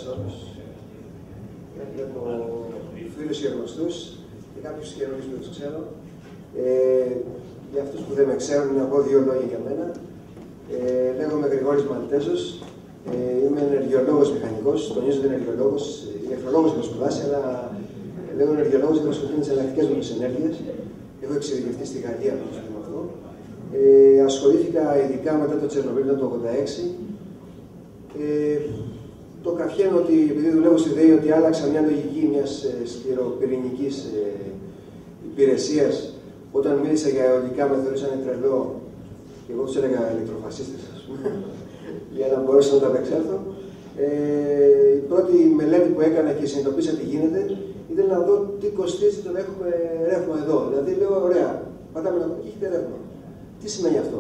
σε όλους. Βλέπω φίλους και γνωστούς και κάποιους καινούριους που τους ξέρω. Για αυτούς που δεν με ξέρουν, να πω δύο λόγια για μένα. Λέγομαι Γρηγόρης Μαλτέζος. Είμαι ενεργειολόγος μηχανικός. Τονίζω ότι είναι ενεργειολόγος. Ηλεκτρολόγος έχω σπουδάσει, αλλά λέγω ενεργειολόγος γιατί ασχολούμαι με τις εναλλακτικές μορφές ενέργειας. Έχω εξειδικευτεί στη Γαλλία με αυτό. Ασχολήθηκα ειδικά μετά το Τσερνομπίλ το 1986. Το καφιέμαι ότι επειδή δουλεύω στη ΔΕΗ ότι άλλαξα μια λογική μιας σκληροπυρηνικής υπηρεσίας. Όταν μίλησα για αιωλικά με θεωρήσανε τρελό και εγώ τους έλεγα ηλεκτροφασίστες, ας πούμε, για να μπορέσω να τα απεξέλθω. Η πρώτη μελέτη που έκανα και συνειδητοποίησα τι γίνεται ήταν να δω τι κοστίζει το να έχουμε ρεύμα εδώ. Δηλαδή λέω, ωραία, πατάμε να πούμε και έχετε ρεύμα. Τι σημαίνει αυτό?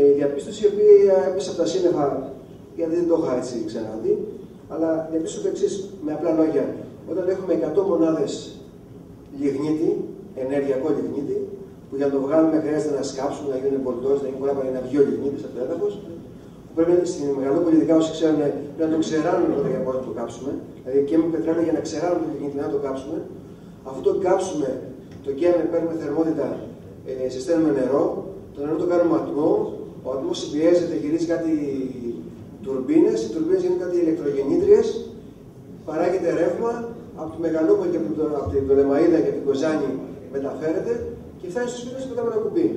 Η διαπίστωση η οποία έπεσε από τα σύννεφα, γιατί δεν το είχα έτσι ξαναδεί, αλλά διαπίστωσα το εξής, με απλά λόγια. Όταν έχουμε 100 μονάδες λιγνίτη, ενεργειακό λιγνίτη, που για να το βγάλουμε χρειάζεται να σκάψουμε, να γίνουν πολυτώσεις, να γίνει πολλά πράγματα, να βγει ο λιγνίτης από το έδαφος. Πρέπει στην Μεγαλούπολη, ειδικά όσοι ξέρουν, πρέπει να το ξεράνουμε πρώτα για να το κάψουμε. Δηλαδή, και με πετρέλαιο για να ξεράνουμε το λιγνίτη, να το κάψουμε. Αφού το κάψουμε, το καίμε, παίρνουμε θερμότητα, συσταίνουμε νερό. Το νερό το κάνουμε ατμό. Ο ατμός συμπιέζεται, γυρίζει κάτι τουρμπίνες. Οι τουρμπίνες γίνουν κάτι ηλεκτρογεννήτριες. Παράγεται ρεύμα από τη Μεγαλούπολη και από την Πτολεμαΐδα και την Κοζάνη μεταφέρεται και φτάνει στο σπίτι μας με ένα κουμπί.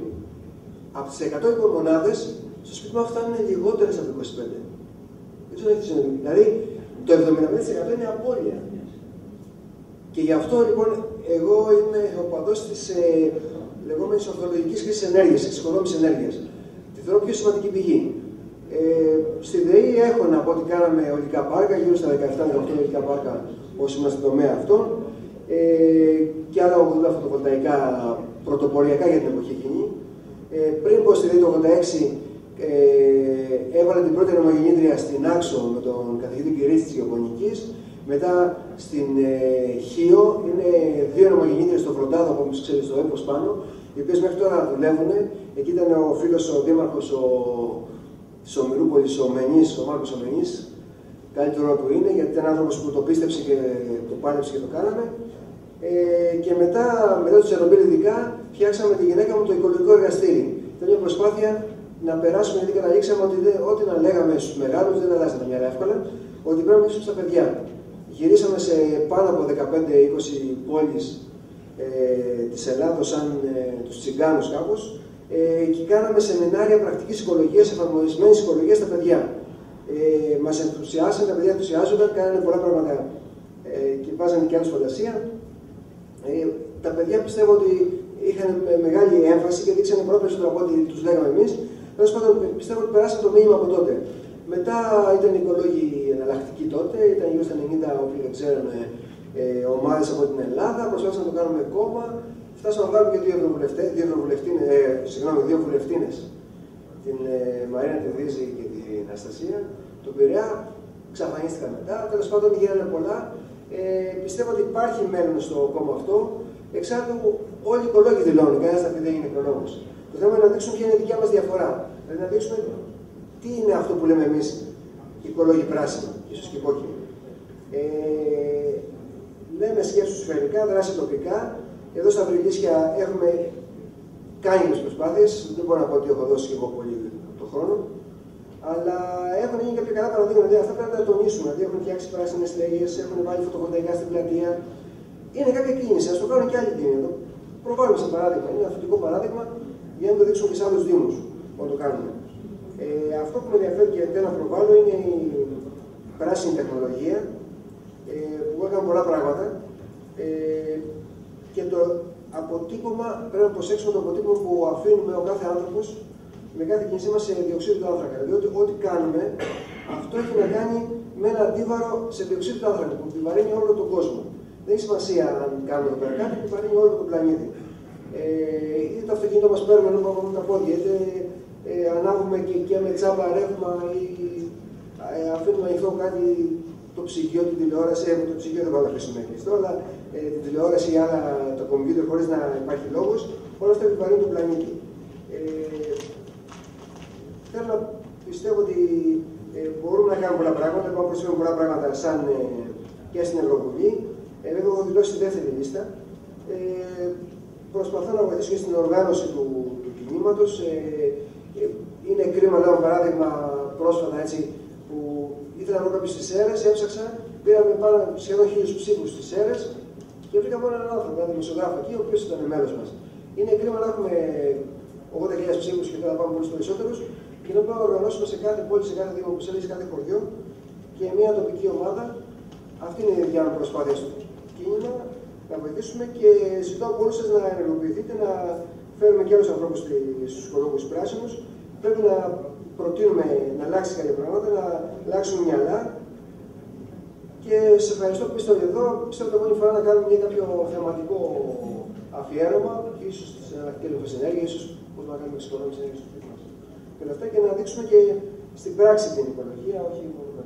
Από τις 100 υπομονάδες, στο σπίτι μου φτάνουν λιγότερες από το 25. Δεν ξέρω τι σημαίνει. Δηλαδή, το 75% είναι απώλεια. Και γι' αυτό λοιπόν, εγώ είμαι οπαδός της λεγόμενης ορθολογικής χρήσης ενέργειας, της εξοικονόμησης ενέργειας. Τη θεωρώ πιο σημαντική πηγή. Στη ΔΕΗ έχω να πω ότι κάναμε αιωλικά πάρκα, γύρω στα 17-18 αιωλικά πάρκα όσοι είμαστε στον τομέα αυτών. Και άλλα 80 φωτοβολταϊκά πρωτοποριακά για την εποχή εκείνη. Πριν πω στη ΔΕΗ το 1986, έβαλα την πρώτη νομογεννήτρια στην Άξο με τον καθηγητή Κυρίτσι της Γεωπονικής. Μετά στην Χίο είναι δύο νομογεννήτριες στο Βροντάδο, από όπως ξέρεις, στο έπος πάνω, οι οποίες μέχρι τώρα δουλεύουν. Εκεί ήταν ο φίλος ο δήμαρχος της Ομηρούπολης, ο Μάρκος ο Μενής, καλύτερο που είναι, γιατί ήταν άνθρωπος που το πίστεψε και το πάλεψε και το κάναμε. Και μετά το Τσερνομπίλ ειδικά, φτιάξαμε τη γυναίκα μου το οικολογικό εργαστήρι. Ήταν μια προσπάθεια να περάσουμε, γιατί καταλήξαμε ότι ό,τι να λέγαμε στους μεγάλους δεν αλλάζει τα μυαλά εύκολα, ότι πρέπει να μιλήσουμε στα παιδιά. Γυρίσαμε σε πάνω από 15-20 πόλεις της Ελλάδος, σαν τους Τσιγκάνους κάπως, και κάναμε σεμινάρια πρακτικής οικολογίας, εφαρμοσμένης οικολογίας στα παιδιά. Μας ενθουσιάσαν, τα παιδιά ενθουσιάζονταν, κάνανε πολλά πράγματα και βάζανε και άλλους φαντασία. Τα παιδιά πιστεύω ότι είχαν μεγάλη έμφαση και δείξανε πολλά περισσότερο από ό,τι τους λέγαμε εμείς. Τέλος πάντων, πιστεύω ότι περάσαμε το μήνυμα από τότε. Μετά ήταν οι οικολόγοι εναλλακτικοί τότε, ήταν γύρω στα 90, όποιοι δεν ξέρουν, ομάδες από την Ελλάδα. Προσπάθησαμε να το κάνουμε κόμμα. Φτάσαμε να βάλουμε και δύο βουλευτίνες, την Μαρίνα Τεδίζη και την Αναστασία. Τον Πειραιά εξαφανίστηκαν μετά. Τέλος πάντων, γίνανε πολλά. Πιστεύω ότι υπάρχει μέλλον στο κόμμα αυτό. Εξάλλου, όλοι οι οικολόγοι δηλώνουν, κανένας δεν είναι οικολόγος. Το θέμα είναι να δείξουμε ποια είναι η δικιά μας διαφορά. Δηλαδή να δείξουμε τι είναι αυτό που λέμε εμείς οικολόγοι πράσινα, ίσως και κόκκινοι. Λέμε σκέψους σφαιρικά, δράση τοπικά. Εδώ στα Βρυλίσια έχουμε κάνει τις προσπάθειες. Δεν μπορώ να πω ότι έχω δώσει και εγώ πολύ τον χρόνο. Αλλά έχουν γίνει κάποια καλά παραδείγματα. Δηλαδή αυτά πρέπει να τα τονίσουμε. Δηλαδή έχουν φτιάξει πράσινες στέγες, έχουν βάλει φωτοβολταϊκά στην πλατεία. Είναι κάποια κίνηση. Ας το κάνουν και άλλοι Δήμοι. Προβάλλουμε σαν παράδειγμα. Είναι ένα θετικό παράδειγμα για να το δείξουμε και σε άλλους Δήμους όταν το κάνουμε. Αυτό που με ενδιαφέρει και δεν να προβάλλω είναι η πράσινη τεχνολογία που έκανε πολλά πράγματα. Και το αποτύπωμα, πρέπει να προσέξουμε το αποτύπωμα που αφήνουμε ο κάθε άνθρωπος με κάθε κίνησή μας σε διοξείδιο του άνθρακα. Διότι ό,τι κάνουμε, αυτό έχει να κάνει με ένα αντίβαρο σε διοξείδιο του άνθρακα που επιβαρύνει όλο τον κόσμο. Δεν έχει σημασία αν κάνουμε εδώ πέρα κάτι, επιβαρύνει όλο τον πλανήτη. Είτε το αυτοκίνητο μας παίρνουμε ενώ πάμε με τα πόδια, είτε ανάβουμε και με τσάμπα ρεύμα ή αφήνουμε ανοιχτό κάτι, το ψυγείο, την τηλεόραση. Το ψυγείο δεν βάλω να χρησιμοποιήσουμε κλειστό, αλλά την τηλεόραση ή άλλα το κομπιούτερ χωρίς να υπάρχει λόγος, όλα αυτά επιβαρύνουν τον πλανήτη. Θέλω να πιστεύω ότι Μπορούμε να κάνουμε πολλά πράγματα, μπορούμε να προσφέρουμε πολλά πράγματα σαν και στην Ευρωβουλή. Βέβαια, έχω δηλώσει στη δεύτερη λίστα. Προσπαθώ να βοηθήσω και στην οργάνωση του κινήματος. Είναι κρίμα, λέω παράδειγμα, πρόσφατα έτσι, που ήθελα να βρω κάποιους στις ΣΕΡΕΣ, έψαξα, πήραμε πάνω σχεδόν 1000 ψήφους στις ΣΕΡΕΣ και βρήκα μόνο έναν άνθρωπο, έναν δημοσιογράφο εκεί, ο οποίος ήταν μέλος μας. Είναι κρίμα να έχουμε 80.000 ψήφους και τώρα πάμε πολλούς περισσότερους και να μπορούμε να οργανώσουμε σε κάθε πόλη, σε κάθε δήμο, σε κάθε χωριό και μια τοπική ομάδα. Αυτή είναι η δικιά μου προσπάθεια στο κίνημα, να βοηθήσουμε και ζητώ από όλους σας να ενεργοποιηθείτε, να φέρουμε και άλλους ανθρώπους στους οικολόγους πράσινους. Πρέπει να προτείνουμε να αλλάξει κάποια πράγματα, να αλλάξουν μυαλά. Και σε ευχαριστώ που είστε εδώ. Πιστεύω την επόμενη φορά να κάνουμε κάποιο θεματικό αφιέρωμα, ίσως στις εναλλακτικές ενέργειες, ίσως πώς να κάνουμε εξοικονόμηση ενέργειας στο σπίτι μας. Και όλα αυτά και να δείξουμε και στην πράξη την οικολογία, όχι μόνο με